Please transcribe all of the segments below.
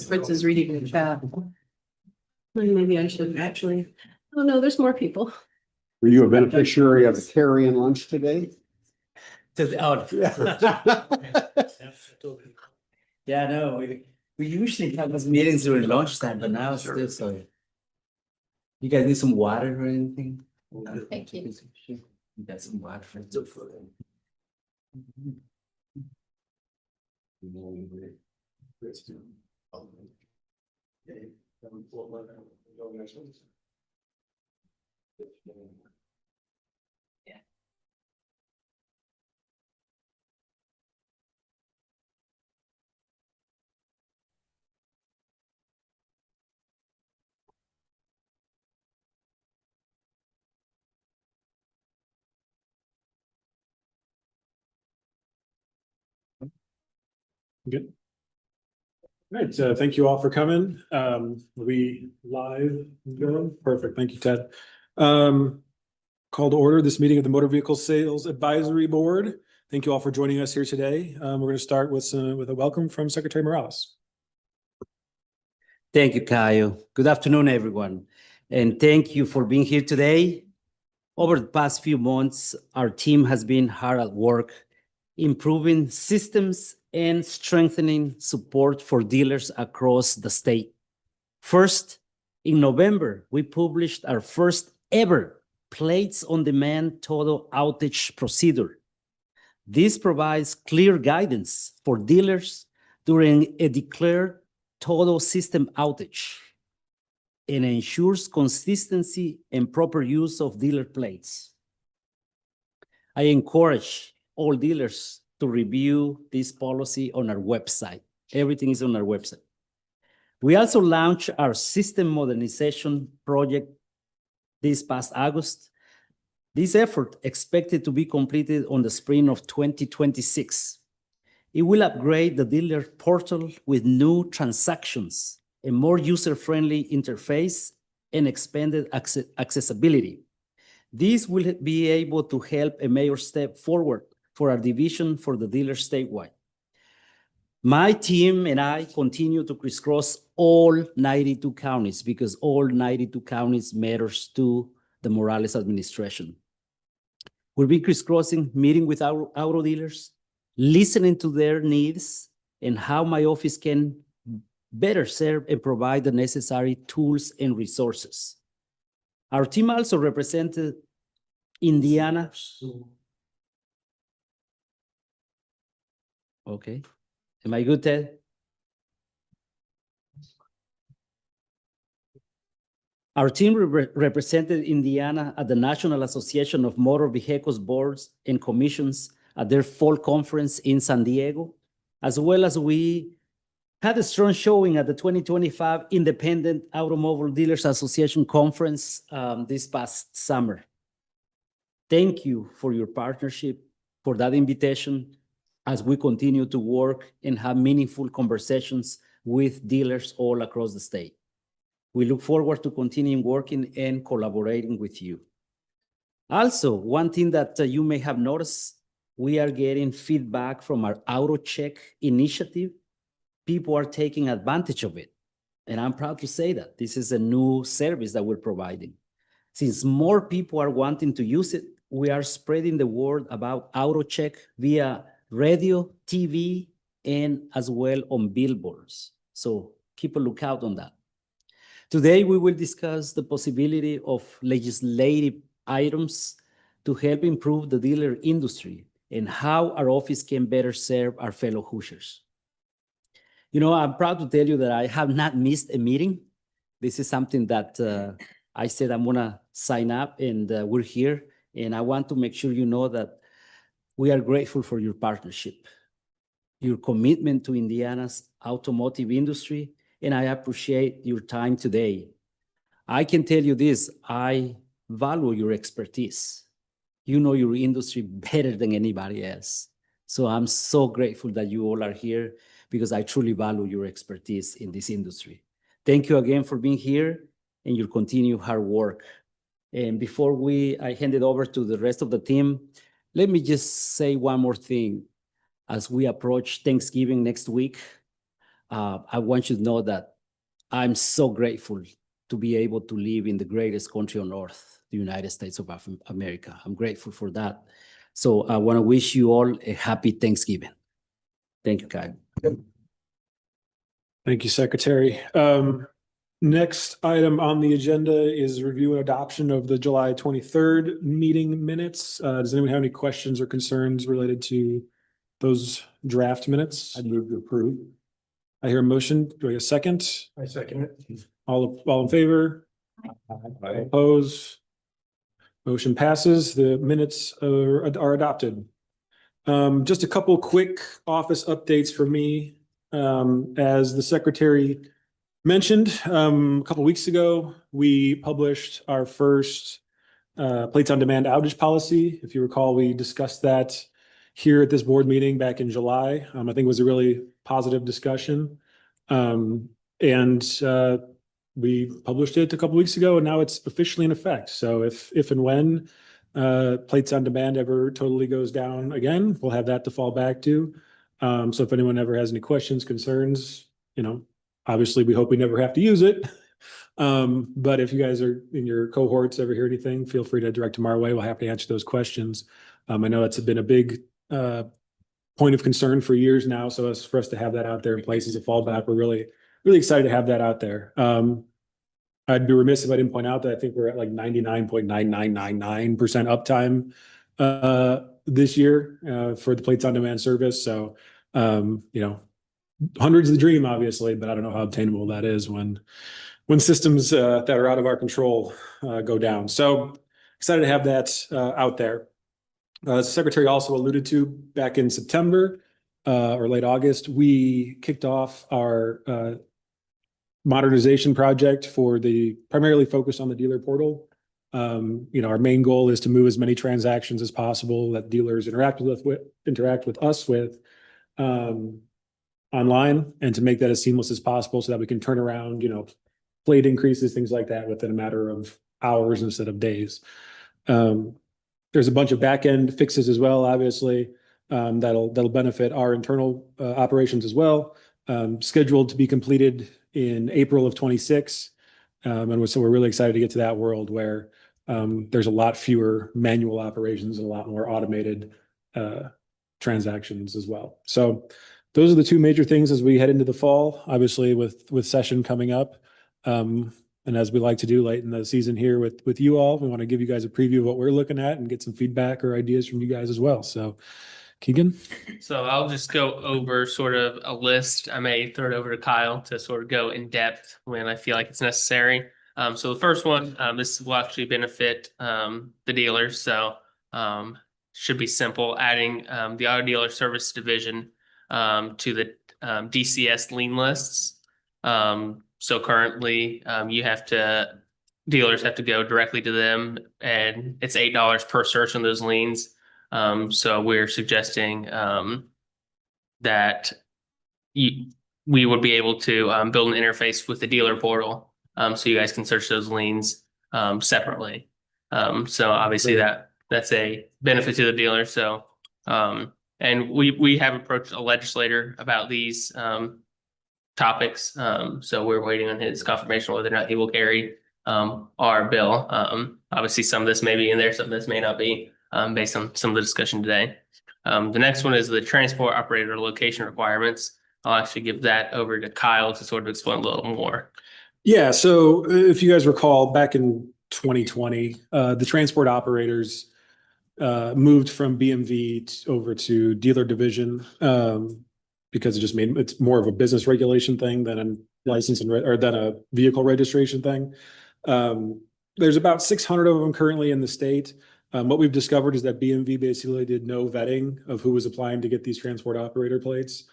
Fritz is reading the chat. Maybe I should actually, oh no, there's more people. Were you a beneficiary of a carry-in lunch today? Yeah, no, we usually have those meetings during lunchtime, but now it's still so. You guys need some water or anything? Thank you. You got some water for Good. All right, thank you all for coming. We live going? Perfect, thank you, Ted. Call to order this meeting of the Motor Vehicle Sales Advisory Board. Thank you all for joining us here today. We're going to start with a welcome from Secretary Morales. Thank you, Kyle. Good afternoon, everyone. And thank you for being here today. Over the past few months, our team has been hard at work improving systems and strengthening support for dealers across the state. First, in November, we published our first ever Plates on Demand total outage procedure. This provides clear guidance for dealers during a declared total system outage and ensures consistency and proper use of dealer plates. I encourage all dealers to review this policy on our website. Everything is on our website. We also launched our system modernization project this past August. This effort expected to be completed on the spring of 2026. It will upgrade the dealer portal with new transactions, a more user-friendly interface, and expanded accessibility. This will be able to help a major step forward for our division for the dealers statewide. My team and I continue to crisscross all 92 counties because all 92 counties matters to the Morales administration. We'll be crisscrossing, meeting with our auto dealers, listening to their needs and how my office can better serve and provide the necessary tools and resources. Our team also represented Indiana. Okay. Am I good, Ted? Our team represented Indiana at the National Association of Motor Vehicles Boards and Commissions at their fall conference in San Diego, as well as we had a strong showing at the 2025 Independent Automobile Dealers Association Conference this past summer. Thank you for your partnership, for that invitation, as we continue to work and have meaningful conversations with dealers all across the state. We look forward to continuing working and collaborating with you. Also, one thing that you may have noticed, we are getting feedback from our Auto Check initiative. People are taking advantage of it. And I'm proud to say that this is a new service that we're providing. Since more people are wanting to use it, we are spreading the word about Auto Check via radio, TV, and as well on billboards. So keep a lookout on that. Today, we will discuss the possibility of legislative items to help improve the dealer industry and how our office can better serve our fellow Hoosiers. You know, I'm proud to tell you that I have not missed a meeting. This is something that I said I'm gonna sign up, and we're here. And I want to make sure you know that we are grateful for your partnership, your commitment to Indiana's automotive industry, and I appreciate your time today. I can tell you this, I value your expertise. You know your industry better than anybody else. So I'm so grateful that you all are here because I truly value your expertise in this industry. Thank you again for being here and your continued hard work. And before I hand it over to the rest of the team, let me just say one more thing. As we approach Thanksgiving next week, I want you to know that I'm so grateful to be able to live in the greatest country on earth, the United States of America. I'm grateful for that. So I want to wish you all a happy Thanksgiving. Thank you, Kyle. Thank you, Secretary. Next item on the agenda is review and adoption of the July 23rd meeting minutes. Does anyone have any questions or concerns related to those draft minutes? I move to approve. I hear a motion. Do I get a second? I second it. All in favor? Oppose? Motion passes. The minutes are adopted. Just a couple quick office updates for me. As the secretary mentioned, a couple weeks ago, we published our first plates on demand outage policy. If you recall, we discussed that here at this board meeting back in July. I think it was a really positive discussion. We published it a couple weeks ago, and now it's officially in effect. So if and when plates on demand ever totally goes down again, we'll have that to fall back to. So if anyone ever has any questions, concerns, obviously we hope we never have to use it. But if you guys are in your cohorts ever hear anything, feel free to direct them our way. We'll have to answer those questions. I know it's been a big point of concern for years now. So as for us to have that out there in place as a fallback, we're really excited to have that out there. I'd be remiss if I didn't point out that I think we're at like 99.9999% uptime this year for the plates on demand service. So, 100's the dream, obviously, but I don't know how obtainable that is when systems that are out of our control go down. So excited to have that out there. As the secretary also alluded to, back in September or late August, we kicked off our modernization project for primarily focused on the dealer portal. Our main goal is to move as many transactions as possible that dealers interact with us with online, and to make that as seamless as possible so that we can turn around, plate increases, things like that within a matter of hours instead of days. There's a bunch of back-end fixes as well, obviously, that'll benefit our internal operations as well. Scheduled to be completed in April of 26. So we're really excited to get to that world where there's a lot fewer manual operations and a lot more automated transactions as well. So those are the two major things as we head into the fall, obviously with session coming up. And as we like to do late in the season here with you all, we want to give you guys a preview of what we're looking at and get some feedback or ideas from you guys as well. So Keegan? So I'll just go over sort of a list. I may throw it over to Kyle to sort of go in depth when I feel like it's necessary. So the first one, this will actually benefit the dealers. So should be simple, adding the auto dealer service division to the DCS lien lists. So currently dealers have to go directly to them, and it's $8 per search on those liens. So we're suggesting that we would be able to build an interface with the dealer portal, so you guys can search those liens separately. So obviously that's a benefit to the dealer. So and we have approached a legislator about these topics. So we're waiting on his confirmation whether or not he will carry our bill. Obviously some of this may be in there, some of this may not be, based on some of the discussion today. The next one is the transport operator location requirements. I'll actually give that over to Kyle to sort of explain a little more. Yeah, so if you guys recall, back in 2020, the transport operators moved from BMV over to dealer division because it's more of a business regulation thing than a license or than a vehicle registration thing. There's about 600 of them currently in the state. What we've discovered is that BMV basically did no vetting of who was applying to get these transport operator plates.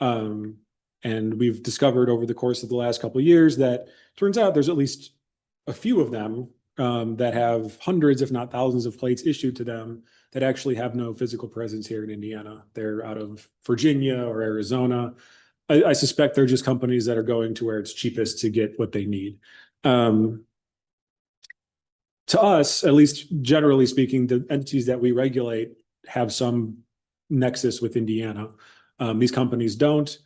And we've discovered over the course of the last couple of years that turns out there's at least a few of them that have hundreds, if not thousands of plates issued to them that actually have no physical presence here in Indiana. They're out of Virginia or Arizona. I suspect they're just companies that are going to where it's cheapest to get what they need. To us, at least generally speaking, the entities that we regulate have some nexus with Indiana. These companies don't.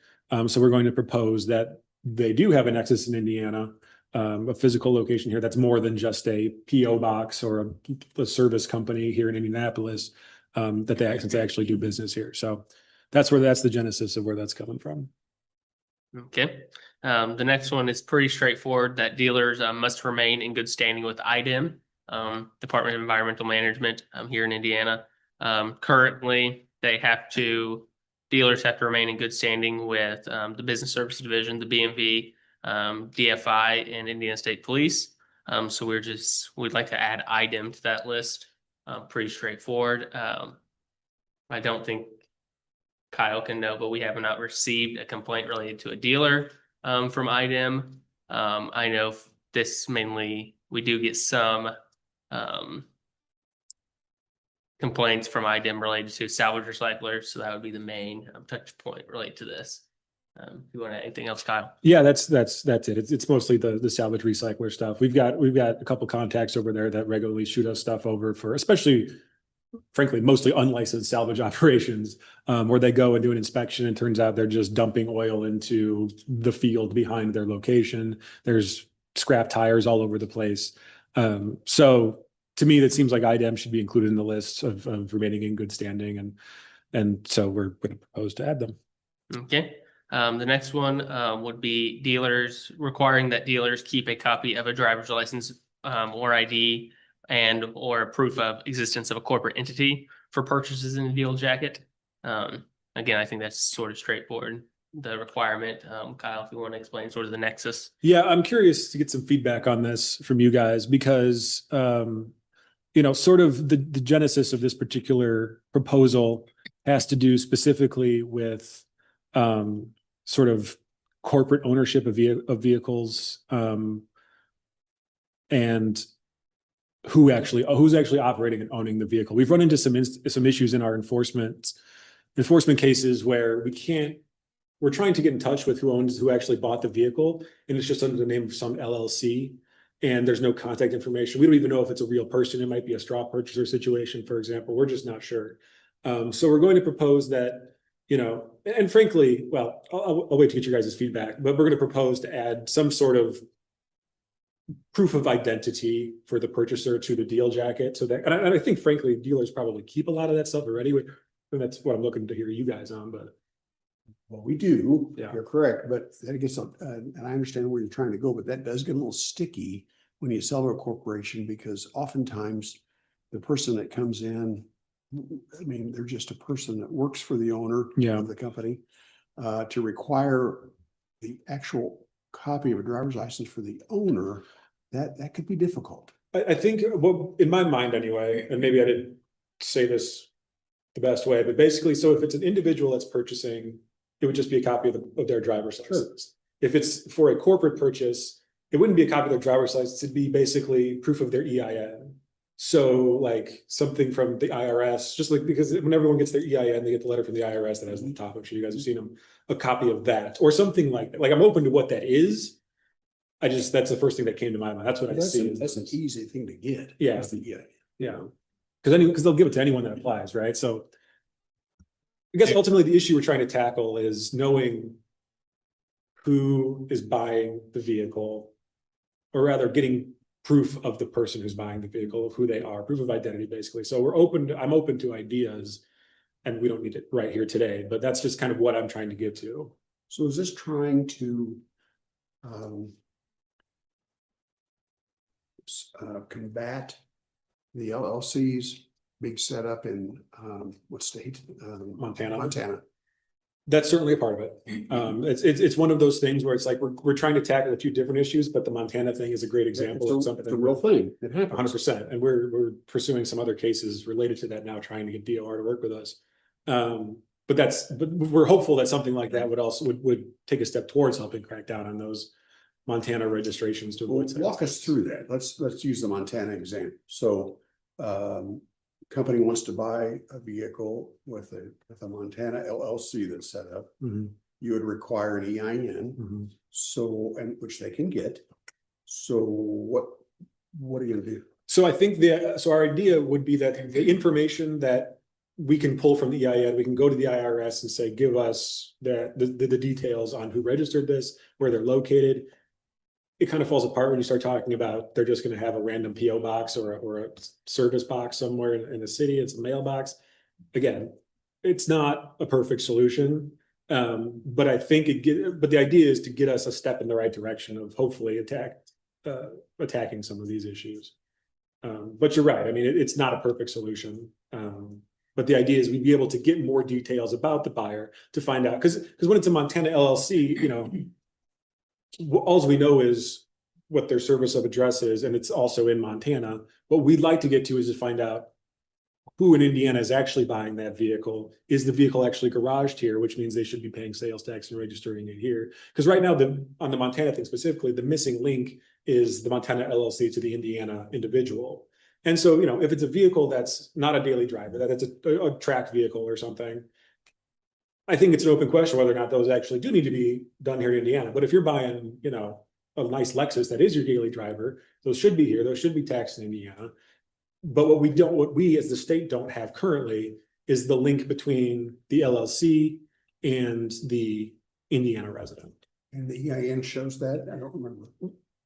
So we're going to propose that they do have a nexus in Indiana, a physical location here that's more than just a PO box or a service company here in Indianapolis, that they actually do business here. So that's the genesis of where that's coming from. Okay. The next one is pretty straightforward, that dealers must remain in good standing with IDEM, Department of Environmental Management, here in Indiana. Currently, dealers have to remain in good standing with the Business Services Division, the BMV, DFI, and Indiana State Police. So we'd like to add IDEM to that list. Pretty straightforward. I don't think Kyle can know, but we have not received a complaint related to a dealer from IDEM. I know this mainly, we do get some complaints from IDEM related to salvage recyclers, so that would be the main touch point related to this. You want to add anything else, Kyle? Yeah, that's it. It's mostly the salvage recycler stuff. We've got a couple contacts over there that regularly shoot us stuff over for, especially, frankly, mostly unlicensed salvage operations, where they go and do an inspection and turns out they're just dumping oil into the field behind their location. There's scrap tires all over the place. So to me, that seems like IDEM should be included in the list of remaining in good standing, and so we're going to propose to add them. Okay. The next one would be dealers, requiring that dealers keep a copy of a driver's license or ID and or proof of existence of a corporate entity for purchases in the deal jacket. Again, I think that's sort of straightforward, the requirement. Kyle, if you want to explain sort of the nexus. Yeah, I'm curious to get some feedback on this from you guys because, sort of the genesis of this particular proposal has to do specifically with sort of corporate ownership of vehicles, and who's actually operating and owning the vehicle. We've run into some issues in our enforcement cases where we're trying to get in touch with who actually bought the vehicle, and it's just under the name of some LLC, and there's no contact information. We don't even know if it's a real person. It might be a straw purchaser situation, for example. We're just not sure. So we're going to propose that, and frankly, well, I'll wait to get you guys' feedback, but we're going to propose to add some sort of proof of identity for the purchaser to the deal jacket, so that, and I think frankly, dealers probably keep a lot of that stuff already. And that's what I'm looking to hear you guys on, but. Well, we do, Yeah. you're correct, but that gets, and I understand where you're trying to go, but that does get a little sticky when you sell to a corporation, because oftentimes the person that comes in, I mean, they're just a person that works for the owner Yeah. of the company. To require the actual copy of a driver's license for the owner, that could be difficult. I think, well, in my mind anyway, and maybe I didn't say this the best way, but basically, so if it's an individual that's purchasing, it would just be a copy of their driver's license. If it's for a corporate purchase, it wouldn't be a copy of their driver's license. It'd be basically proof of their EIN. So like something from the IRS, just like, because when everyone gets their EIN, they get the letter from the IRS that has at the top. I'm sure you guys have seen them, a copy of that or something like that. Like, I'm open to what that is. That's the first thing that came to my mind. That's what I see. That's an easy thing to get. Yeah. is the EIN. Yeah. Because they'll give it to anyone that applies, right? So I guess ultimately the issue we're trying to tackle is knowing who is buying the vehicle, or rather getting proof of the person who's buying the vehicle, of who they are, proof of identity, basically. So I'm open to ideas, and we don't need it right here today, but that's just kind of what I'm trying to get to. So is this trying to combat the LLCs being set up in what state? Montana. Montana. That's certainly a part of it. It's one of those things where it's like we're trying to tackle a few different issues, but the Montana thing is a great example of something. It's a real thing. It happens. 100%. And we're pursuing some other cases related to that now, trying to get DOR to work with us. But we're hopeful that something like that would take a step towards helping crack down on those Montana registrations to avoid. Walk us through that. Let's use the Montana example. So company wants to buy a vehicle with a Montana LLC that's set up. Mhm. You would require an EIN, Mhm. so, and which they can get. So what are you gonna do? So I think our idea would be that the information that we can pull from the EIN, we can go to the IRS and say, give us the details on who registered this, where they're located. It kind of falls apart when you start talking about they're just gonna have a random PO box or a service box somewhere in the city, it's a mailbox. Again, it's not a perfect solution. But I think but the idea is to get us a step in the right direction of hopefully attacking some of these issues. But you're right, I mean, it's not a perfect solution. But the idea is we'd be able to get more details about the buyer to find out, because when it's a Montana LLC, you know, all we know is what their service of address is, and it's also in Montana. What we'd like to get to is to find out who in Indiana is actually buying that vehicle. Is the vehicle actually garaged here, which means they should be paying sales tax and registering it here? Because right now, on the Montana thing specifically, the missing link is the Montana LLC to the Indiana individual. And so, you know, if it's a vehicle that's not a daily driver, that it's a track vehicle or something, I think it's an open question whether or not those actually do need to be done here in Indiana. But if you're buying, you know, a nice Lexus that is your daily driver, those should be here, those should be taxed in Indiana. But what we as the state don't have currently is the link between the LLC and the Indiana resident. And the EIN shows that? I don't remember.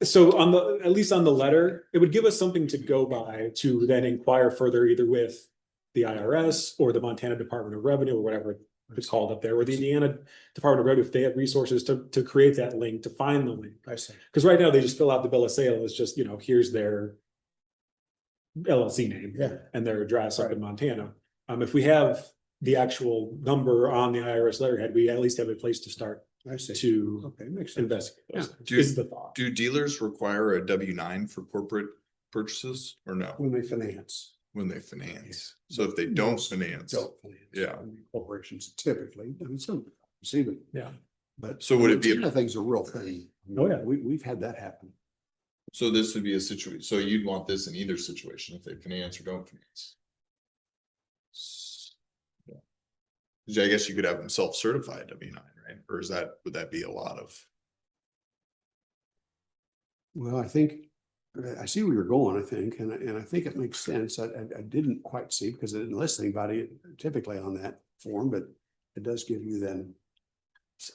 So at least on the letter, it would give us something to go by to then inquire further either with the IRS or the Montana Department of Revenue or whatever it's called up there, or the Indiana Department of Revenue, if they have resources to create that link, to find the link. I see. Because right now they just fill out the bill of sale. It's just, you know, here's their LLC name and their address up in Montana. If we have the actual number on the IRS letterhead, we at least have a place to start I see. to Okay, makes sense. investigate. those things, Do- is the thought. Do dealers require a W-9 for corporate purchases or no, When they finance. when they finance? So if they don't finance, Don't finance. Yeah. I mean, corporations typically, I mean, some see it. Yeah. But. So would it be a- That thing's a real thing. Oh, yeah. We've had that happen. so this would be a situation, so you'd want this in either situation, if they finance or don't finance. Yeah. 'Cause I guess you could have them self-certified W-9, right? Or would that be a lot of? Well, I think, I see where you're going, I think, and I think it makes sense. I didn't quite see because I didn't list anybody typically on that form, but it does give you then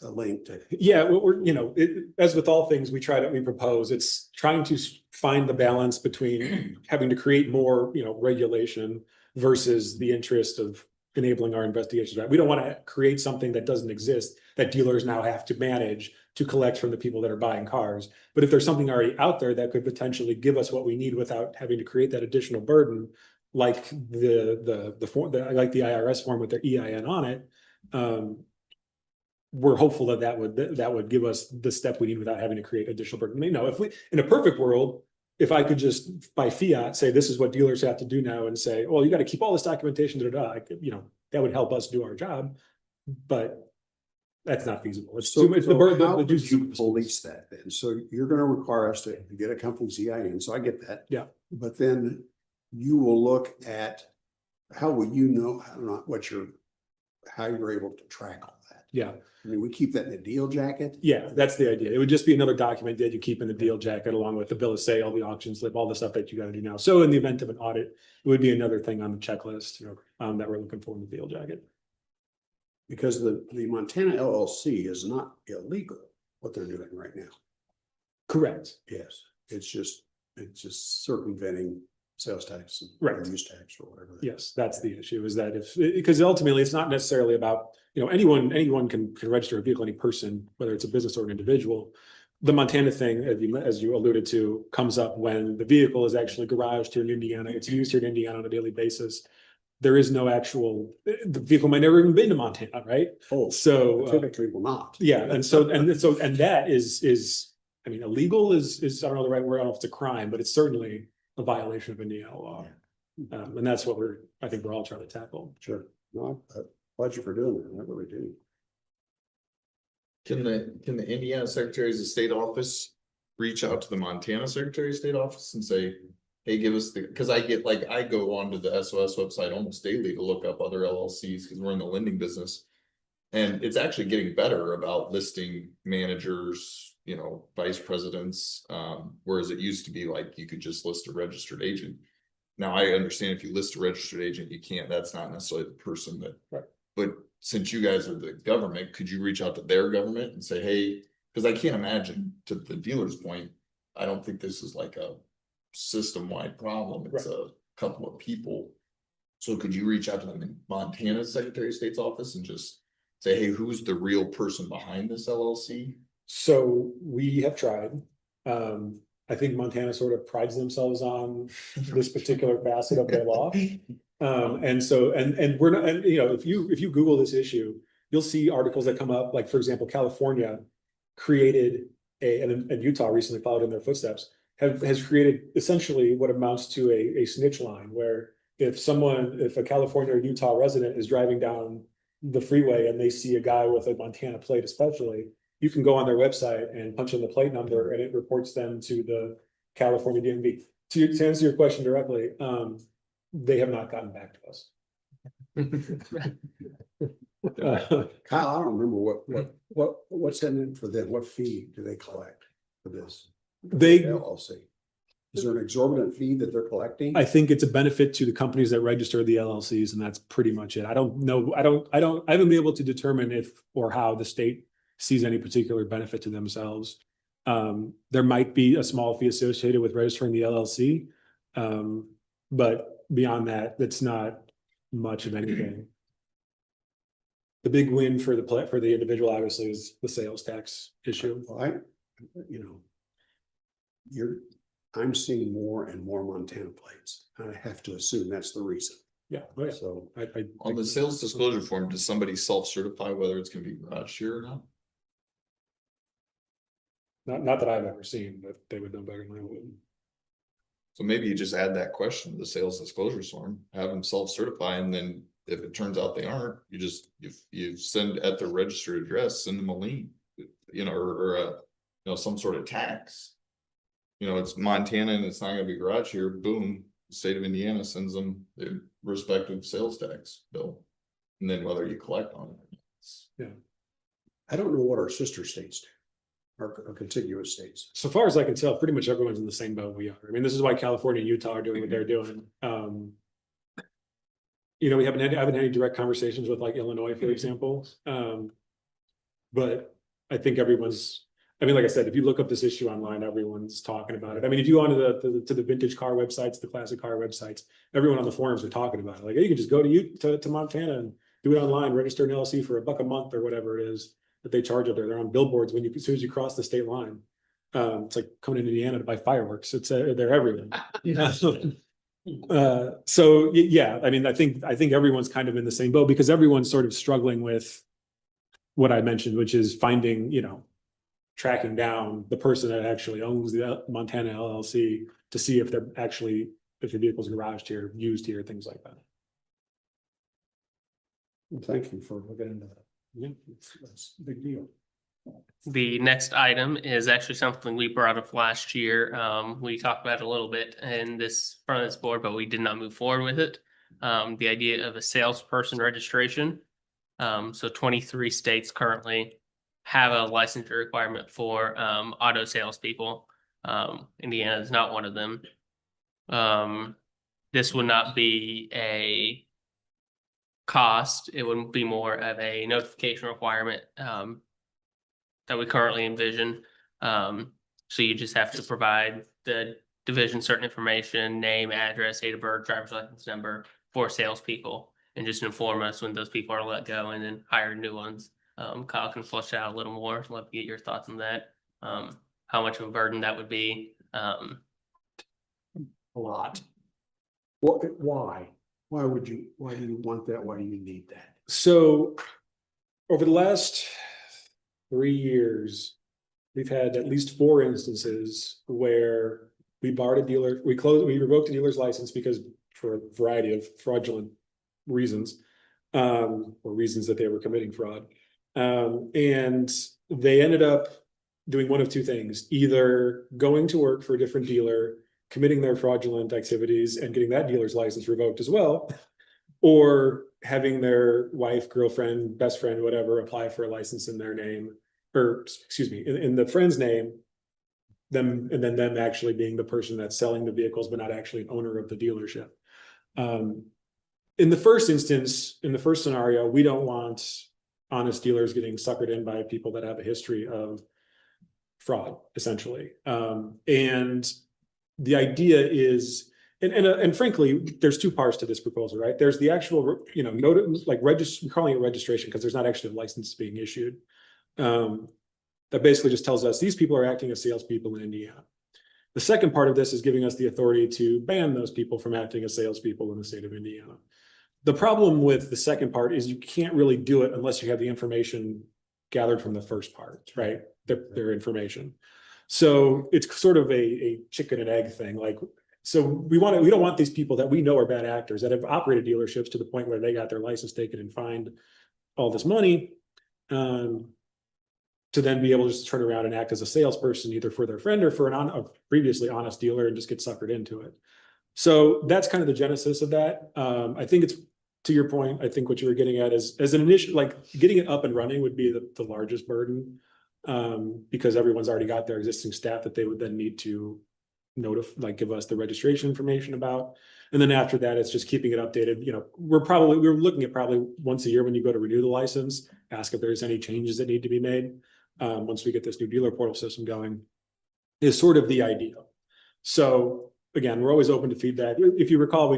a link to. Yeah, you know, as with all things we propose, it's trying to find the balance between having to create more, you know, regulation versus the interest of enabling our investigations. Right? We don't want to create something that doesn't exist that dealers now have to manage to collect from the people that are buying cars. But if there's something already out there that could potentially give us what we need without having to create that additional burden, like the form, like the IRS form with their EIN on it, we're hopeful that would give us the step we need without having to create additional burden. You know, if we, in a perfect world, if I could just by fiat say, this is what dealers have to do now and say, well, you got to keep all this documentation, you know, that would help us do our job, but that's not feasible. It's So too much. how The would you police that then? So you're gonna require us to get a company's EIN, so I get that. Yeah. But then you will look at, how will you know, I don't know, how you're able to track all that? Yeah, I mean, we keep that in a deal jacket? yeah, that's the idea. It would just be another document that you keep in the deal jacket along with the bill of sale, the auction slip, all the stuff that you got to do now. So in the event of an audit, it would be another thing on the checklist, that we're looking for in the deal jacket. Because the Montana LLC is not illegal, what they're doing right now. Correct. Yes, it's just circumventing sales tax and Right. use tax or whatever. Yes, that's the issue, is that because ultimately it's not necessarily about, anyone can register a vehicle, any person, whether it's a business or an individual. The Montana thing, as you alluded to, comes up when the vehicle is actually garaged here in Indiana. It's used here in Indiana on a daily basis. There is no the vehicle might never even been to Montana, right? Oh, So, typically will not. yeah, and that is, I mean, illegal is, I don't know the right word, I don't know if it's a crime, but it's certainly a violation of Indiana law. And that's what I think we're all trying to tackle. Sure. No, I applaud you for doing that. I really do. Can the Indiana Secretaries of State office reach out to the Montana Secretary of State office and say, hey, give us because I go onto the SOS website almost daily to look up other LLCs because we're in the lending business. And it's actually getting better about listing managers, vice presidents, whereas it used to be like you could just list a registered agent. Now, I understand if you list a registered agent, you can't, that's not necessarily the person that. Right. But since you guys are the government, could you reach out to their government and say, hey, because I can't imagine, to the dealer's point, I don't think this is like a system-wide problem, it's a couple of people. So could you reach out to the Montana Secretary of State's office and just say, hey, who's the real person behind this LLC? So we have tried. I think Montana sort of prides themselves on this particular facet of their law. And so, and we're not, and you know, if you Google this issue, you'll see articles that come up, like, for example, California created and Utah recently followed in their footsteps, has created essentially what amounts to a snitch line, where if a California or Utah resident is driving down the freeway and they see a guy with a Montana plate especially, you can go on their website and punch in the plate number and it reports them to the California DMV. To answer your question directly, they have not gotten back to us. Kyle, I don't remember what's in it for them? What fee do they collect for this? They, LLC. Is there an exorbitant fee that they're collecting? I think it's a benefit to the companies that register the LLCs, and that's pretty much it. I don't know. I haven't been able to determine if or how the state sees any particular benefit to themselves. There might be a small fee associated with registering the LLC. But beyond that, that's not much of anything. The big win for the individual obviously is the sales tax issue. Well, I'm seeing more and more Montana plates. And I have to assume that's the reason. Yeah. So On the sales disclosure form, does somebody self-certify whether it's gonna be garage here or not? Not that I've ever seen, but they would know better than I would. So maybe you just add that question to the sales disclosure form, have them self-certify, and then if it turns out they aren't, you send at the registered address, send them a lien. You know, or a, some sort of tax. It's Montana and it's not gonna be garage here, boom, the state of Indiana sends them the respective sales tax bill. And then whether you collect on it. I don't know what our sister states do. Our contiguous states. So far as I can tell, pretty much everyone's in the same boat we are. I mean, this is why California and Utah are doing what they're doing. We haven't had any direct conversations with like Illinois, for example. But I think like I said, if you look up this issue online, everyone's talking about it. I mean, if you go onto the vintage car websites, the classic car websites, everyone on the forums are talking about it. Like, hey, you can just go to Montana and do it online, register an LLC for $1 a month or whatever it is that they charge up there. They're on billboards as soon as you cross the state line. It's like coming to Indiana to buy fireworks. They're everywhere. So yeah, I mean, I think everyone's kind of in the same boat because everyone's sort of struggling with what I mentioned, which is finding, tracking down the person that actually owns the Montana LLC to see if the vehicle's garaged here, used here, things like that. Well, thank you for looking into that. Yeah, that's a big deal. The next item is actually something we brought up last year. We talked about it a little bit in front of this board, but we did not move forward with it. The idea of a salesperson registration. So 23 states currently have a licensure requirement for auto salespeople. Indiana is not one of them. This would not be a cost. It would be more of a notification requirement that we currently envision. So you just have to provide the division certain information, name, address, date of birth, driver's license number for salespeople, and just inform us when those people are let go and then hire new ones. Kyle can flush out a little more. Love to get your thoughts on that. How much of a burden that would be. A lot. Why? Why do you want that? Why do you need that? So over the last 3 years, we've had at least 4 instances where we revoked a dealer's license because for a variety of fraudulent reasons, or reasons that they were committing fraud. And they ended up doing one of 2 things, either going to work for a different dealer, committing their fraudulent activities and getting that dealer's license revoked as well, or having their wife, girlfriend, best friend, whatever, apply for a license in their name, or excuse me, in the friend's name, and then them actually being the person that's selling the vehicles, but not actually an owner of the dealership. In the first instance, in the first scenario, we don't want honest dealers getting suckered in by people that have a history of fraud, essentially. And the idea is, and frankly, there's two parts to this proposal, right? There's the actual, we're calling it registration because there's not actually a license being issued. That basically just tells us these people are acting as salespeople in Indiana. The second part of this is giving us the authority to ban those people from acting as salespeople in the state of Indiana. The problem with the second part is you can't really do it unless you have the information gathered from the first part, right? Their information. So it's sort of a chicken and egg thing. Like, so we don't want these people that we know are bad actors that have operated dealerships to the point where they got their license taken and fined all this money, to then be able to just turn around and act as a salesperson, either for their friend or for a previously honest dealer and just get suckered into it. So that's kind of the genesis of that. I think it's, to your point, I think what you were getting at is, as an initial, like getting it up and running would be the largest burden, because everyone's already got their existing staff that they would then need to give us the registration information about. And then after that, it's just keeping it updated. We're looking at probably once a year when you go to renew the license, ask if there's any changes that need to be made. Once we get this new dealer portal system going, is sort of the idea. So again, we're always open to feedback. If you recall, we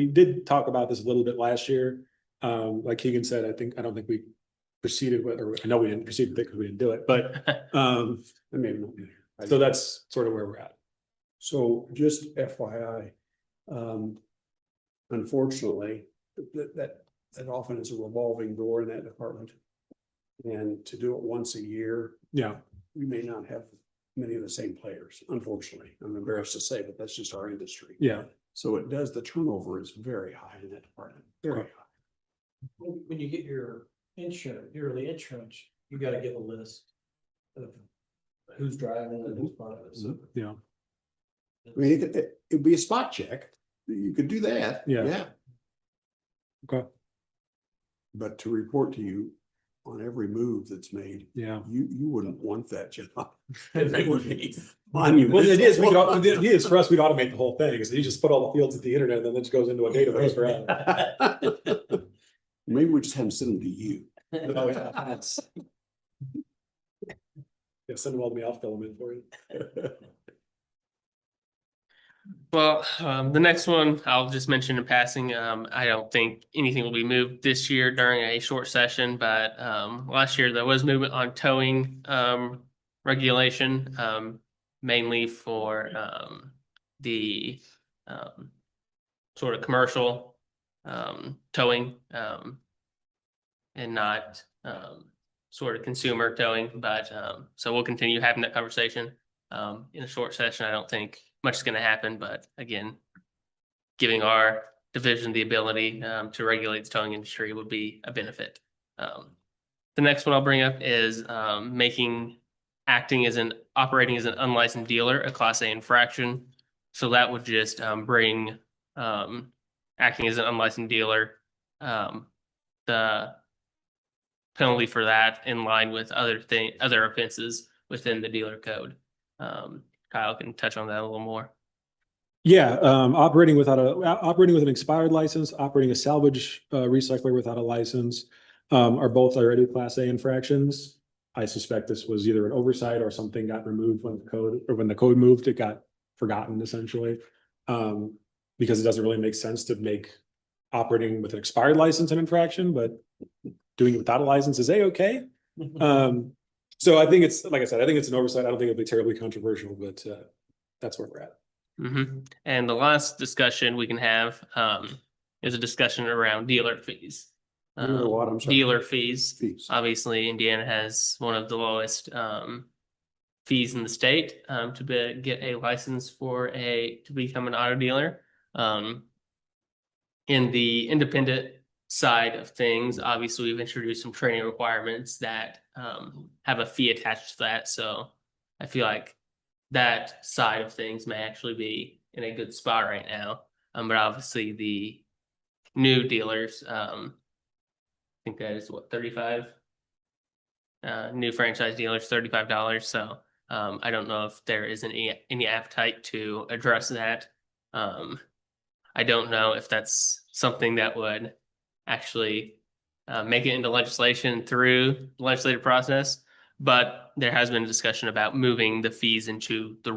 did talk about this a little bit last year. Like Keegan said, I don't think we proceeded with, or I know we didn't proceed with it because we didn't do it, but Maybe not. so that's sort of where we're at. So just FYI, unfortunately, that often is a revolving door in that department. And to do it once a year, Yeah. we may not have many of the same players, unfortunately. I'm embarrassed to say, but that's just our industry. Yeah. So the turnover is very high in that department, very Okay. high. When you get your insurance, yearly insurance, you gotta give a list of who's driving and who's part of it. So Yeah. I mean, it'd be a spot check. You could do that. Yeah. Okay. But to report to you on every move that's made, Yeah. you wouldn't want that job. It would be. Well, the idea is for us, we'd automate the whole thing. So you just put all the fields at the internet and then it just goes into a database for Maybe we just have them send them to you. Yeah, send them all to me, I'll fill them in for you. Well, the next one I'll just mention in passing. I don't think anything will be moved this year during a short session, but last year there was movement on towing regulation, mainly for the sort of commercial towing, and not sort of consumer towing. But so we'll continue having that conversation in a short session. I don't think much is going to happen, but again, giving our division the ability to regulate the towing industry would be a benefit. The next one I'll bring up is operating as an unlicensed dealer, a Class A infraction. So that would just bring acting as an unlicensed dealer, the penalty for that in line with other offenses within the dealer code. Kyle can touch on that a little more. Yeah, operating with an expired license, operating a salvage recycler without a license are both already Class A infractions. I suspect this was either an oversight or something got removed when the code moved, it got forgotten essentially. Because it doesn't really make sense to make operating with an expired license an infraction, but doing it without a license is A-okay. So I think it's, like I said, I think it's an oversight. I don't think it'll be terribly controversial, but that's where we're at. Mm-hmm. And the last discussion we can have is a discussion around dealer fees. What? I'm sorry. Dealer fees. Fees. Obviously, Indiana has one of the lowest fees in the state to get a license to become an auto dealer. In the independent side of things, obviously, we've introduced some training requirements that have a fee attached to that. So I feel like that side of things may actually be in a good spot right now. But obviously the new dealers, I think that is what, 35? New franchise dealers, $35. So I don't know if there is any appetite to address that. I don't know if that's something that would actually make it into legislation through the legislative process. But there has been a discussion about moving the fees into the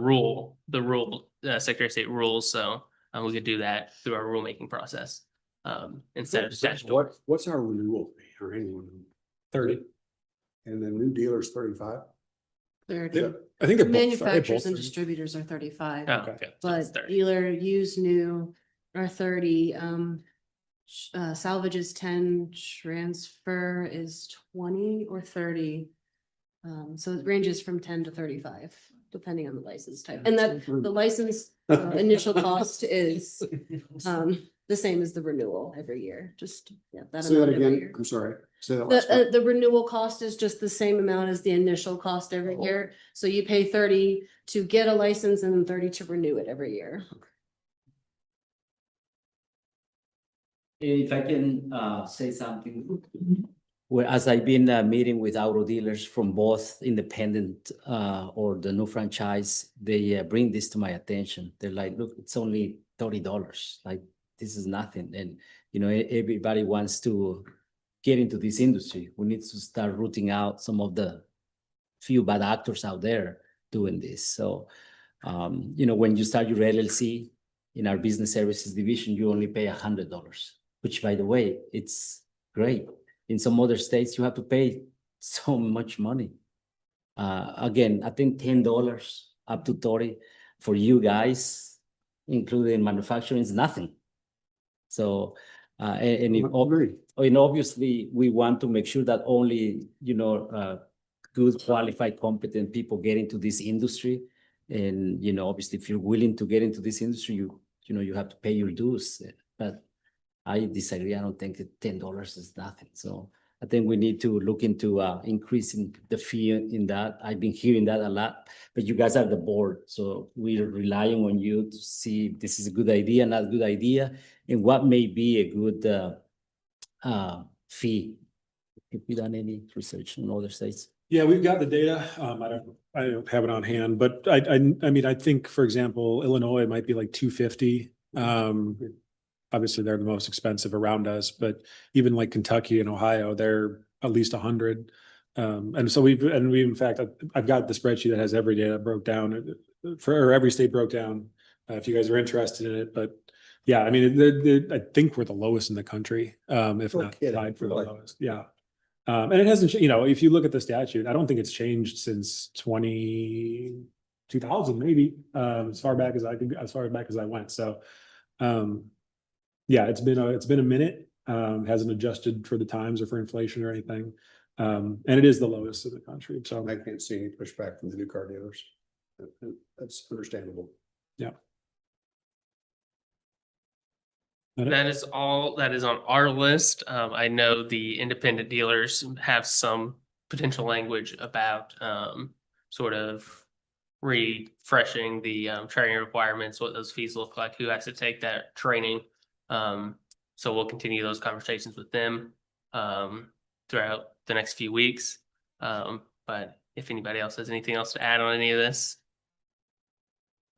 Secretary of State rules. So we could do that through our rulemaking process instead of statutory. What's our renewal fee or anyone? 30. And then new dealers 35? 30. I think they're both. Manufacturers and both- distributors are 35. Oh, Okay. okay. So it's But 30. dealer used new are 30, salvage is 10, transfer is 20 or 30. So it ranges from 10 to 35, depending on the license type. And that the license initial cost is the same as the renewal every year, just, yeah. Say that amount every again. year. I'm sorry. Say that last The, part. the renewal cost is just the same amount as the initial cost every year. So you pay 30 to get a license and then 30 to renew it every year. If I can say something. Whereas I've been meeting with auto dealers from both independent or the new franchise, they bring this to my attention. They're like, look, it's only $30. Like, this is nothing. And, you know, everybody wants to get into this industry. We need to start rooting out some of the few bad actors out there doing this. So, you know, when you start your LLC in our business services division, you only pay $100, which, by the way, it's great. In some other states, you have to pay so much money. Again, I think $10 up to 30 for you guys, including manufacturing, is nothing. So, Agreed. and obviously, we want to make sure that only, you know, good, qualified, competent people get into this industry. And, you know, obviously, if you're willing to get into this industry, you know, you have to pay your dues. But I disagree. I don't think $10 is nothing. So I think we need to look into increasing the fee in that. I've been hearing that a lot, but you guys are the board. So we're relying on you to see if this is a good idea, not a good idea, and what may be a good fee. Have you done any research in other states? Yeah, we've got the data. I don't have it on hand, but I mean, I think, for example, Illinois might be like 250. Obviously, they're the most expensive around us, but even like Kentucky and Ohio, they're at least 100. And so we in fact, I've got the spreadsheet that has every data broke down or every state broke down. If you guys are interested in it, but yeah, I mean, I think we're the lowest in the country, if No not kidding, tied for the really? lowest. Yeah. And it hasn't, you know, if you look at the statute, I don't think it's changed since 2000, maybe, as far back as I went. So, yeah, it's been a minute, hasn't adjusted for the times or for inflation or anything. And it is the lowest in the country. So, I can't see any pushback from the new car dealers. That's understandable. yeah. That is all that is on our list. I know the independent dealers have some potential language about sort of refreshing the training requirements, what those fees look like, who has to take that training. So we'll continue those conversations with them throughout the next few weeks. But if anybody else has anything else to add on any of this,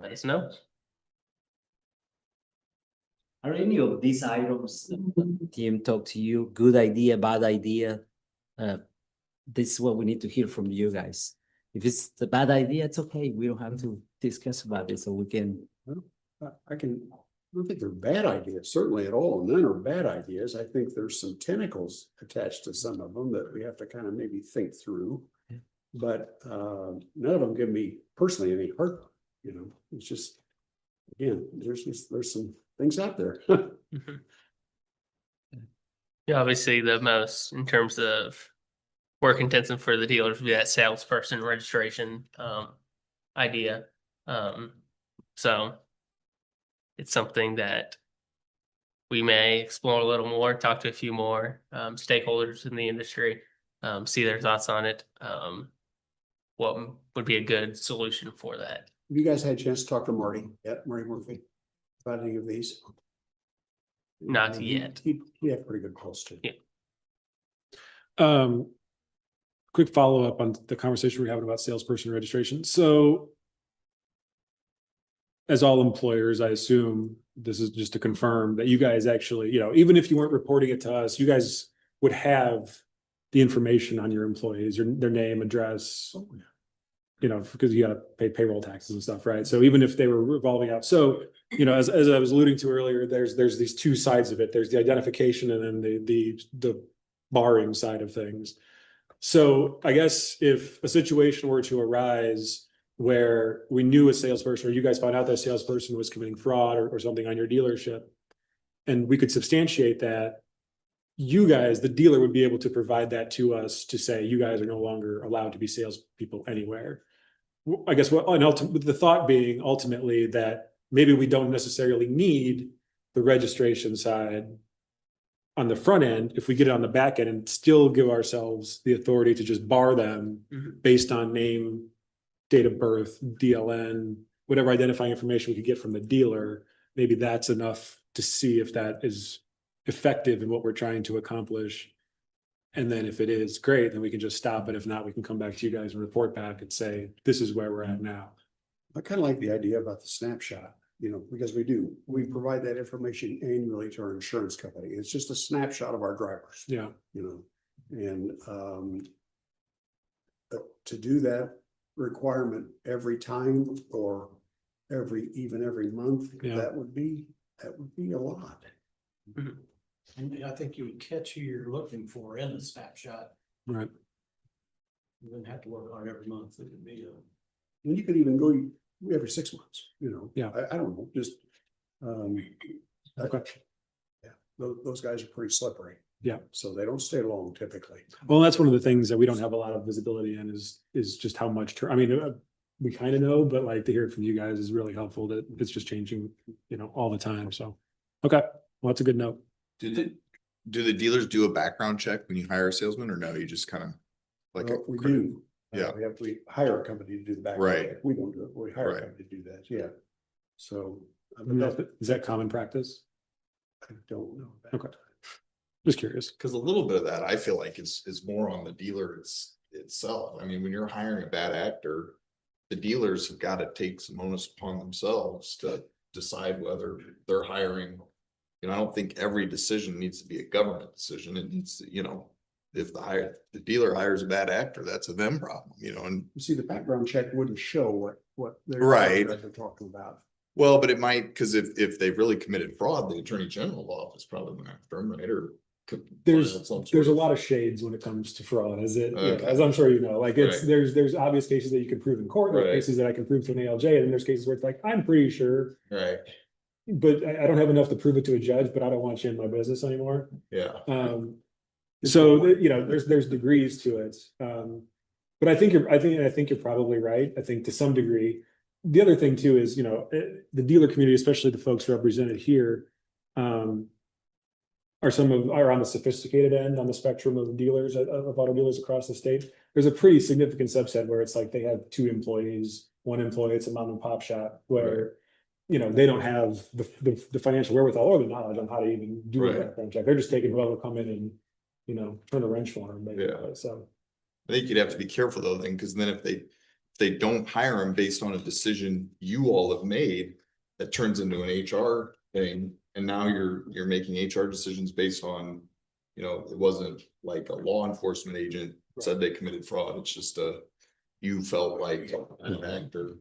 let us know. Are any of these items, Tim talked to you, good idea, bad idea? This is what we need to hear from you guys. If it's a bad idea, it's okay. We don't have to discuss about it, so we can. I don't think they're bad ideas, certainly at all. None are bad ideas. I think there's some tentacles attached to some of them that we have to kind of maybe think through. But none of them give me personally any heartburn, you know, it's just, again, there's some things out there. Mhm. Yeah, obviously the most in terms of work intensive for the dealers would be that salesperson registration idea. So it's something that we may explore a little more, talk to a few more stakeholders in the industry, see their thoughts on it. What would be a good solution for that? Have you guys had a chance to talk to Marty Murphy about any of these? Not yet. He had pretty good pulse too. Yeah. quick follow-up on the conversation we're having about salesperson registration. So as all employers, I assume this is just to confirm that you guys actually, even if you weren't reporting it to us, you guys would have the information on your employees, their name, address, because you gotta pay payroll taxes and stuff, right? So even if they were revolving out, so, as I was alluding to earlier, there's these two sides of it. There's the identification and then the barring side of things. So I guess if a situation were to arise where we knew a salesperson, or you guys found out that a salesperson was committing fraud or something on your dealership, and we could substantiate that, you guys, the dealer, would be able to provide that to us to say, you guys are no longer allowed to be salespeople anywhere. I guess the thought being ultimately that maybe we don't necessarily need the registration side on the front end if we get it on the back end and still give ourselves the authority to just bar them based on name, date of birth, DLN, whatever identifying information we could get from the dealer. Maybe that's enough to see if that is effective in what we're trying to accomplish. And then if it is, great, then we can just stop it. If not, we can come back to you guys and report back and say, this is where we're at now. I kind of like the idea about the snapshot, because we provide that information annually to our insurance company. It's just a snapshot of our drivers. Yeah. And to do that requirement every time or every month, Yeah. that would be a lot. And I think you would catch who you're looking for in the snapshot. Right. You wouldn't have to work on it every month. It would be And you could even go every 6 months, Yeah. I don't know, just. Okay. Yeah, those guys are pretty slippery. Yeah. So they don't stay long typically. Well, that's one of the things that we don't have a lot of visibility in is just how much, we kind of know, but like to hear it from you guys is really helpful that it's just changing, all the time. So, okay, well, that's a good note. Do the dealers do a background check when you hire a salesman, or no, you just kind of like? Well, we do. Yeah. We hire a company to do the background Right. check. We don't do it. We hire a Right. company to do that. Yeah. So. Is that common practice? I don't know. Okay. Just curious. Cause a little bit of that, I feel like is more on the dealer itself. I mean, when you're hiring a bad actor, the dealers have got to take some onus upon themselves to decide whether they're hiring. I don't think every decision needs to be a government decision. It needs to, if the dealer hires a bad actor, that's a them problem, and. See, the background check wouldn't show what they're. Right. They're talking about. Well, but it might, cause if they really committed fraud, the Attorney General office probably went after them, right? Or. There's a lot of shades when it comes to fraud, Okay. as I'm sure you know, like Right. there's obvious cases that you can prove in court, there are Right. cases that I can prove to an ALJ, and then there's cases where it's like, I'm pretty sure, Right, but I don't have enough to prove it to a judge, but I don't want you in my business anymore. yeah. So, there's degrees to it. But I think you're probably right. I think to some degree, the other thing too is, the dealer community, especially the folks represented here, are on the sophisticated end on the spectrum of dealers, of auto dealers across the state. There's a pretty significant subset where it's like they have 2 employees, 1 employee, it's a mom and pop shop where, they don't have the financial wherewithal or the knowledge on how to even do a Right. background check. They're just taking whoever come in and, turn a wrench for them, basically. So, I think you'd have to be careful though, then, because then if they don't hire him based on a decision you all have made, that turns into an HR thing, and now you're making HR decisions based on, it wasn't like a law enforcement agent said they committed fraud. It's just you felt like an actor.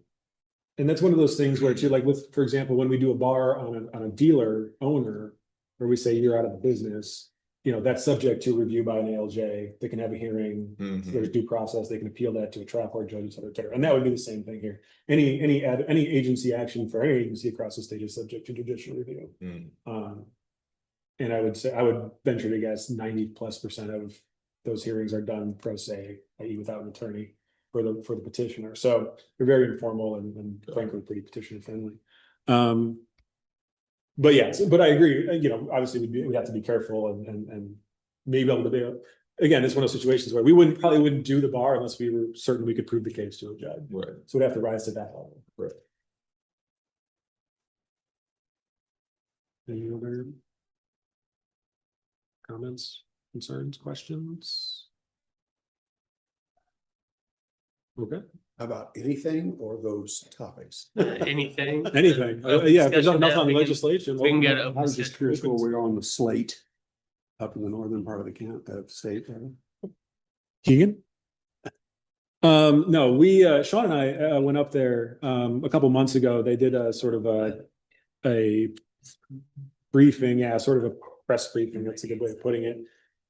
and that's one of those things where too, like for example, when we do a bar on a dealer owner, where we say you're out of the business, that's subject to review by an ALJ. They can have a hearing. Mhm. There's due process. They can appeal that to a trial court judge, et cetera. And that would be the same thing here. Any agency action for any agency across the state is subject to judicial review. Mm. And I would venture to guess 90+% of those hearings are done pro se, i.e. without an attorney for the petitioner. So they're very informal and frankly pretty petitioner friendly. But yes, but I agree, obviously we'd have to be careful and maybe able to be, again, it's one of those situations where we probably wouldn't do the bar unless we were certain we could prove the case to a judge. Right. So we'd have to rise to that level. Right. Any other comments, concerns, questions? Okay, About anything or those topics? Anything? anything. Open Yeah, if there's discussion nothing now, on we can- legislation. we can get I open was just discussion. curious where we're on the slate up in the northern part of the state. Keegan? No, Sean and I, went up there, a couple months ago. They did a sort of a briefing, yeah, sort of a press briefing. That's a good way of putting it.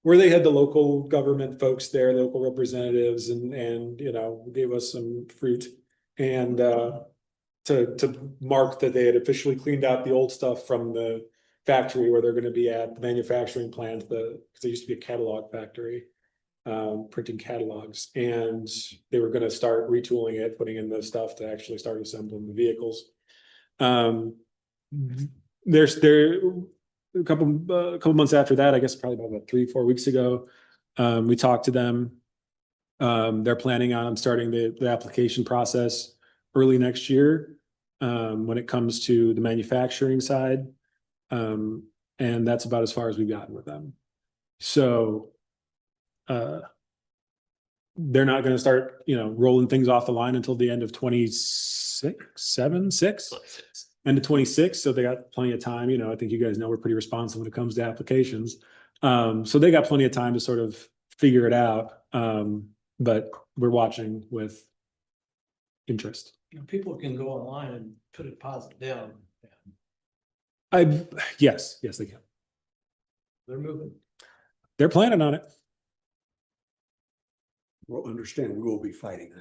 Where they had the local government folks there, local representatives and, you know, gave us some fruit. And, to mark that they had officially cleaned out the old stuff from the factory where they're gonna be at, the manufacturing plant, because there used to be a catalog factory. Printing catalogs, and they were gonna start retooling it, putting in the stuff to actually start assembling the vehicles. There's a couple months after that, I guess probably about 3-4 weeks ago, we talked to them. They're planning on starting the application process early next year, when it comes to the manufacturing side. And that's about as far as we've gotten with them. So, they're not gonna start, you know, rolling things off the line until the end of 26, end of 26, so they got plenty of time. You know, I think you guys know we're pretty responsive when it comes to applications. So they got plenty of time to sort of figure it out. But we're watching with interest. You know, people can go online and put a deposit down. Yes, they can. They're moving. They're planning on it. Well, understand, we will be fighting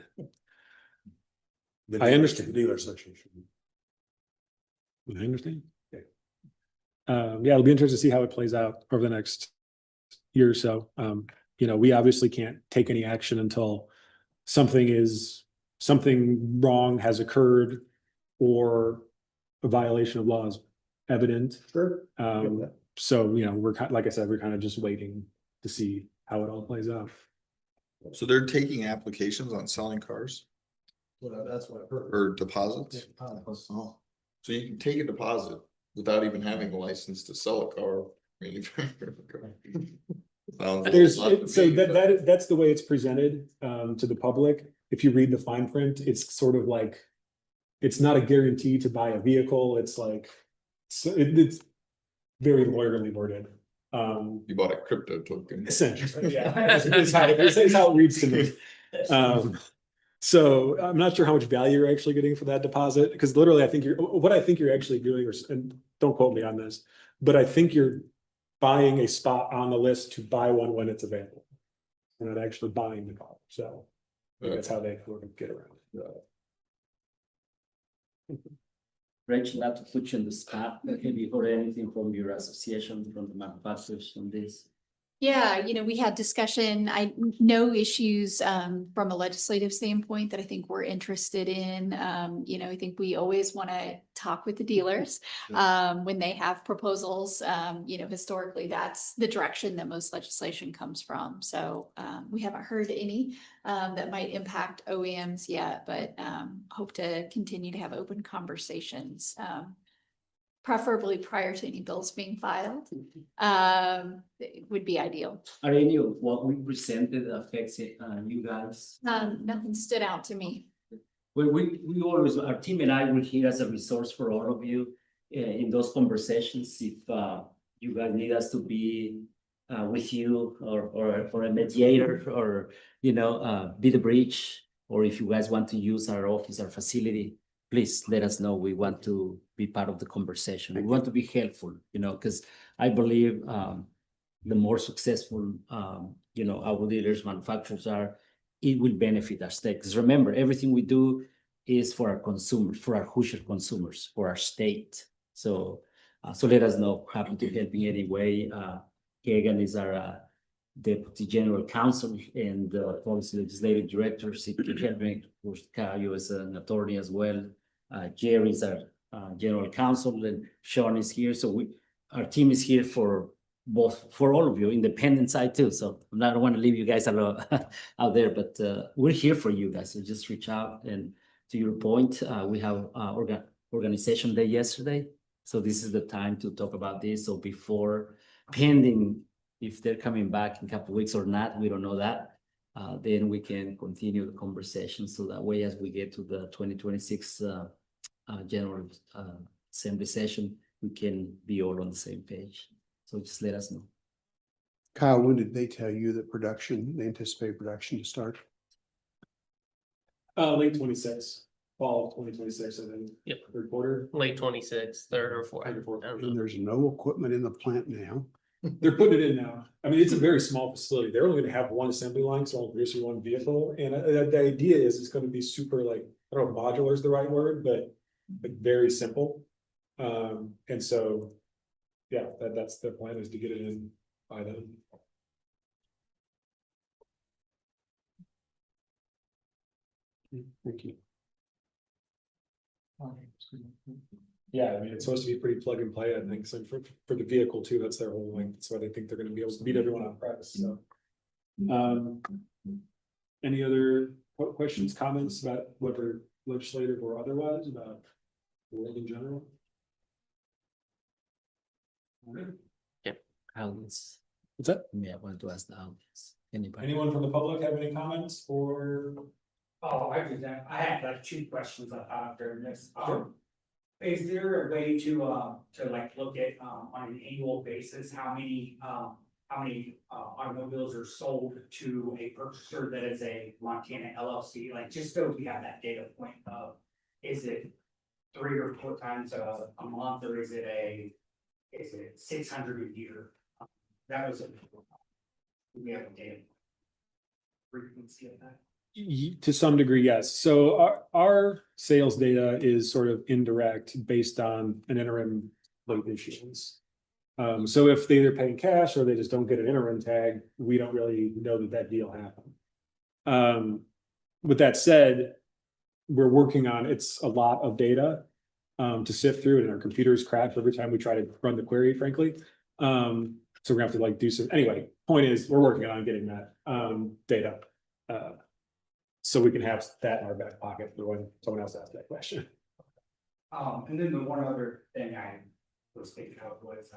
that. I understand. The dealer association. I understand. Yeah, it'll be interesting to see how it plays out over the next year or so. You know, we obviously can't take any action until something wrong has occurred or a violation of law is evident. Sure. So, you know, like I said, we're kind of just waiting to see how it all plays out. So they're taking applications on selling cars Well, that's what I've heard. or deposits? Yeah, deposits. Oh, so you can take a deposit without even having a license to sell a car. manufacturer. Sounds a lot to So me, but- that's the way it's presented, to the public. If you read the fine print, it's sort of like, it's not a guarantee to buy a vehicle. It's like, so it's very lawyerly worded. You bought a crypto token. Essentially, yeah, is how it reads to me. So I'm not sure how much value you're actually getting for that deposit, because literally I think what I think you're actually doing, and don't quote me on this, but I think you're buying a spot on the list to buy one when it's available. You're not actually buying the car, so I think that's how they sort of get around it. Rachel, not to put you on the spot, but have you heard anything from your association, from the manufacturers on this? Yeah, we had discussion, no issues from a legislative standpoint that I think we're interested in. I think we always want to talk with the dealers when they have proposals. Historically, that's the direction that most legislation comes from. So we haven't heard any that might impact OEMs yet, but hope to continue to have open conversations. Preferably prior to any bills being filed, it would be ideal. Are any of what we presented affects you guys? Nothing stood out to me. We always, our team and I will here as a resource for all of you in those conversations. If you guys need us to be with you or a mediator or, be the bridge, or if you guys want to use our office, our facility, please let us know. We want to be part of the conversation. We want to be helpful, because I believe the more successful, our dealers, manufacturers are, it will benefit our state. Because remember, everything we do is for our consumers, for our Hoosier consumers, for our state. So let us know. Happy to help in any way. Kagan is our Deputy General Counsel and Policy Legislative Director. He can help me. Caio is an attorney as well. Jerry is our General Counsel, and Sean is here. So our team is here for all of you, independent side too. So I don't want to leave you guys alone out there, but we're here for you guys. So just reach out. And to your point, we have organization day yesterday. So this is the time to talk about this. So before pending, if they're coming back in a couple of weeks or not, we don't know that. then we can continue the conversation. So that way, as we get to the 2026 General Assembly session, we can be all on the same page. So just let us know. Kyle, when did they tell you that they anticipate production to start? Late 26, fall of 2026, I think. Yep. Third quarter. Late 26, third or fourth. Third or fourth. I don't know. And there's no equipment in the plant now. They're putting it in now. I mean, it's a very small facility. They're only gonna have one assembly line, so only producing one vehicle. And the idea is it's gonna be super like, I don't know if modular is the right word, but very simple. And so, yeah, that's the plan, is to get it in by then. Thank you. Yeah, I mean, it's supposed to be pretty plug and play, I think, so for the vehicle too, that's their whole length, that's why they think they're gonna be able to beat everyone on price, so. Any other questions, comments about whether legislative or otherwise, about the world in general? Audience. What's that? Yeah, I want to ask the audience. Anybody? Anyone from the public have any comments or? Oh, I had like two questions I thought during this. Sure. Is there a way to like look at, on an annual basis, how many automobiles are sold to a purchaser that is a Montana LLC? Like, just so we have that data point of, is it 3 or 4 times a month, or is it 600 a year? That was we have a data frequency of that. To some degree, yes. So our sales data is sort of indirect based on an interim late issuance. So if they either pay in cash or they just don't get an interim tag, we don't really know that deal happened. With that said, we're working on, it's a lot of data to sift through, and our computers crash every time we try to run the query, frankly. So we're gonna have to like do some, anyway, point is, we're working on getting that data. So we can have that in our back pocket for when someone else asks that question. And then the one other thing I was thinking of was,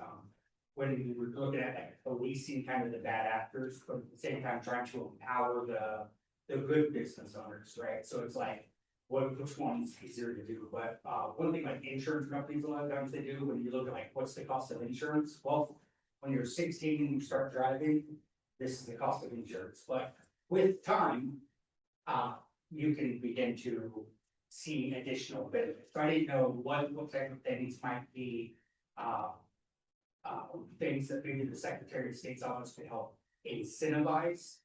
when we were looking at like policing kind of the bad actors, but at the same time trying to empower the good business owners, right? So it's like, which one's easier to do? But, one thing like insurance companies, a lot of times they do, when you look at like, what's the cost of insurance? Well, when you're 16 and you start driving, this is the cost of insurance, but with time, you can begin to see additional benefits. So I didn't know what type of things might be, things that maybe the Secretary of State's office could help incentivize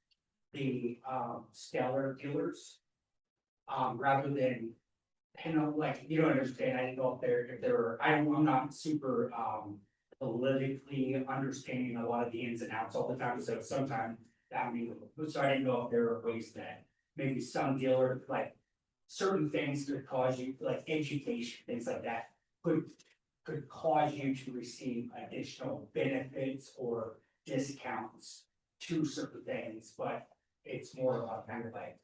the, stellar dealers. Rather than, like, you don't understand, I didn't know if there were, I'm not super, politically understanding a lot of the ins and outs all the time, so sometimes, so I didn't know if there were ways that maybe some dealer, like, certain things could cause you, like education, things like that, could cause you to receive additional benefits or discounts to certain things, but it's more about kind of like,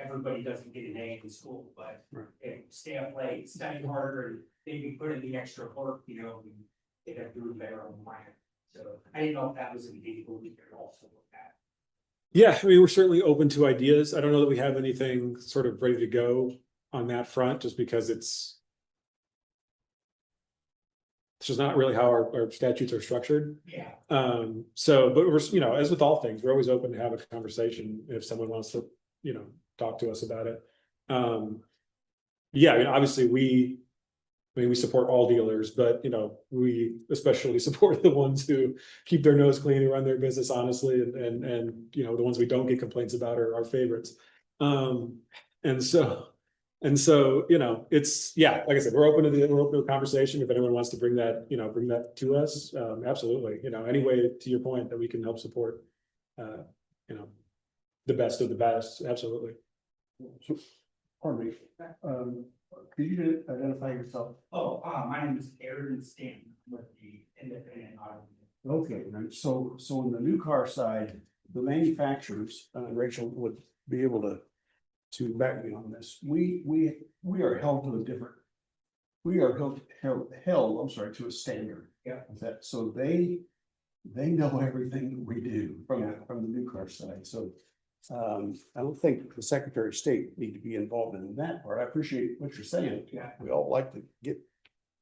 everybody doesn't get an A in school, but if stay up late, study harder, and maybe put in the extra work, they have to do better on the line. So I didn't know if that was an angle we could also look at. Yeah, I mean, we're certainly open to ideas. I don't know that we have anything sort of ready to go on that front, just because it's just not really how our statutes are structured. Yeah. So, but we're, as with all things, we're always open to have a conversation if someone wants to, talk to us about it. Yeah, I mean, obviously we support all dealers, but we especially support the ones who keep their nose clean and run their business honestly, and the ones we don't get complaints about are our favorites. And so, it's, yeah, like I said, we're open to a conversation. If anyone wants to bring that to us, absolutely, any way, to your point, that we can help support, the best of the best, absolutely. Pardon me. Could you identify yourself? Oh, my name is Aaron Stanton with the Independent Auto. Okay, right. So on the new car side, the manufacturers, Rachel would be able to back me on this. We are held to a different. We are held, I'm sorry, to a standard. Yeah. So they know everything that we do from the new car side. So I don't think the Secretary of State need to be involved in that part. I appreciate what you're saying. Yeah. We all like to get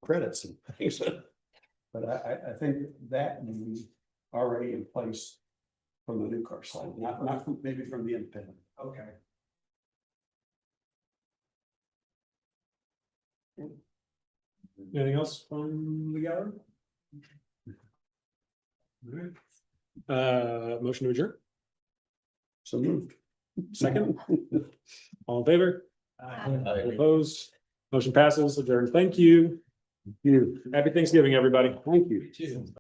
credits and things. But I think that may be already in place from the new car side, not maybe from the independent. Okay. Anything else from the gallery? All right. Motion to adjourn, So moved. second, all in favor? I- Opposed? Motion passes, adjourned. Thank you. You, Happy Thanksgiving, everybody. thank you.